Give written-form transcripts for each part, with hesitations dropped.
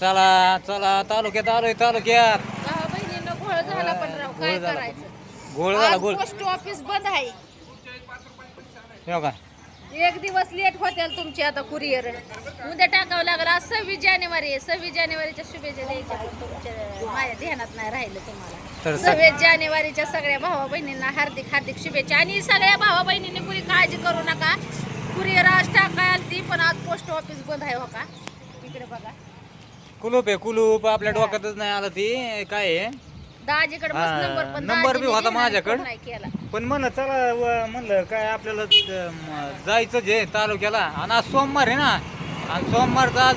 चला चला तालुक्यात आलोय तालुक्यात. भावा बहिणींना घोळ झाला पण राव काय घोळ झाला. करायचं. गोळ झाला आज गोळ. पोस्ट ऑफिस बंद आहे. हो का? एक दिवस लेट होतील तुमची आता कुरिअर. उद्या टाकावं लागलं. आज 26 जानेवारी आहे. 26 जानेवारीच्या शुभेच्छा द्यायच्या पण तुमच्या माझ्या ध्यानात नाही राहिलं तुम्हाला. तर 26 जानेवारीच्या सगळ्या भावा बहिणींना हार्दिक हार्दिक शुभेच्छा. आणि सगळ्या भावा बहिणींनी कुणी काळजी करू नका. कुरिअर आज टाकाय आलती पण आज पोस्ट ऑफिस बंद आहे. हो का इकडे बघा कुलूप आहे कुलूप. आपल्या डोक्यातच नाही आलं ती काय आहे. दाजीकडे हा, नंबर पण नंबर बी दाजीने होता दिला, माझ्याकडं. फोन नाही केला. पण म्हणलं चला म्हणलं काय आपल्याला जायचं जे तालुक्याला. आणि आज सोमवार आहे ना. आणि सोमवारचा आज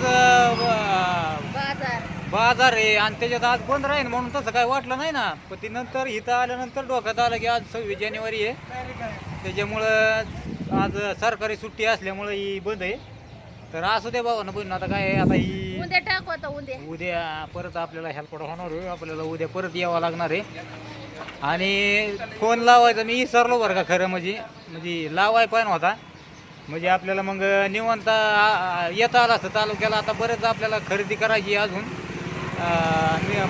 बाजार बाजार आहे आणि त्याच्यात आज बंद राहील म्हणून तसं काय वाटलं नाही ना. पण ती नंतर इथं आल्यानंतर डोक्यात आलं की आज 26 जानेवारी आहे. त्याच्यामुळं आज सरकारी सुट्टी असल्यामुळं ही बंद आहे. तर असू द्या बाबा ना बहीण. आता काय आहे, आता ही उद्या टाकू आता उद्या. उद्या परत आपल्याला हेल्पड होणार आहे. आपल्याला उद्या परत यावं लागणार आहे. आणि फोन लावायचा मी विसरलो बरं का खरं म्हणजे लावाय पण होता. म्हणजे आपल्याला मग निवांत येता आलं असतं तालुक्याला. आता बरेच आपल्याला खरेदी करायची अजून.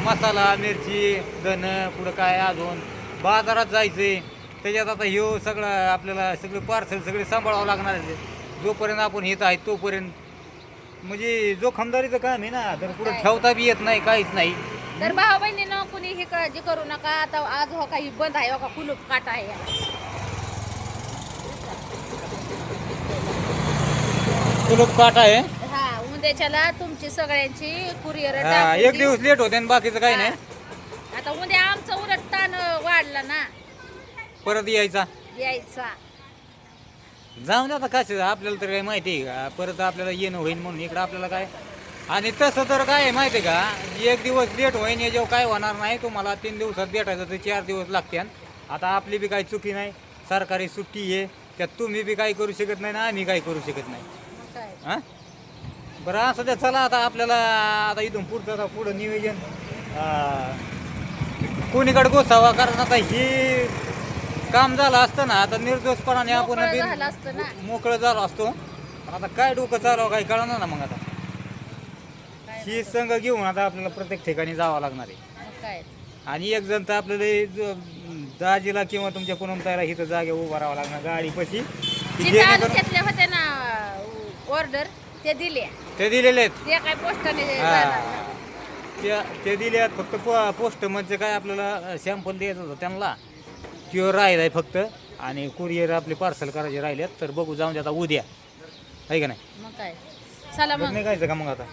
मसाला मिरची धन पुढं काय अजून बाजारात जायचे. त्याच्यात आता ह्यो सगळं आपल्याला सगळे पार्सल सगळे सांभाळावं लागणार आहे. जोपर्यंत आपण येत आहे तोपर्यंत म्हणजे जोखमदारीचं काम आहे ना. तर पुढे ठेवता बी येत नाही काहीच नाही. तर भाऊ बहिणीनं कुणी ही काळजी करू नका. आता आज हो का ही बंद आहे. हो का कुलूप काटा आहे याला. कुलूप काट आहे. हा उद्याच्याला तुमची सगळ्यांची कुरिअर हा, एक दिवस लेट होते आणि बाकीचं काही नाही. आता उद्या आमचा उलट ताण वाढला ना परत यायचा. यायचा. जाऊन आता कसं आपल्याला तर काही माहिती आहे का. परत आपल्याला येणं होईल म्हणून इकडं आपल्याला काय. आणि तसं तर काय आहे माहिती आहे का. एक दिवस लेट होईन याच्यावर काय होणार नाही. तुम्हाला 3 दिवसात भेटायचं तर 4 दिवस लागते. आता आपली बी काही चुकी नाही. सरकारी सुट्टी आहे. त्यात तुम्ही बी काही करू शकत नाही ना आम्ही काही करू शकत नाही. मग काय हां बरं असं द्या. चला आता आपल्याला आता इथून पुढं नियोजन कोणीकडे गोसावा. कारण आता हे काम झालं असतं ना. आता निर्दोषपणाने आपण मोकळं झालं असतं ना. मोकळं झालो असतो. पण आता काय डोकं चालवा काही कळणार ना. मग आता काय ही संघ घेऊन आता आपल्याला प्रत्येक ठिकाणी जावं लागणार आहे. मग काय आणि एक जण तर आपल्याला दाजीला किंवा तुमच्या पुनमताईला इथं जागे उभा राहावं लागणार गाडीपाशी. की जे जेणेकरून तालुक्यातले होते ना ऑर्डर ते दिले. ते दिलेले आहेत. ते काय पोस्टाने हा. जाणार ना. ते दिले आहेत. फक्त पोस्ट म्हणजे काय आपल्याला सॅम्पल द्यायचं होतं त्यांना. प्युअर राहिलं आहे फक्त. आणि कुरिअर आपले पार्सल करायचे राहिलेत. तर बघू जाऊन दे आता उद्या आहे का नाही. मग काय चला मग निघायचं का मग आता.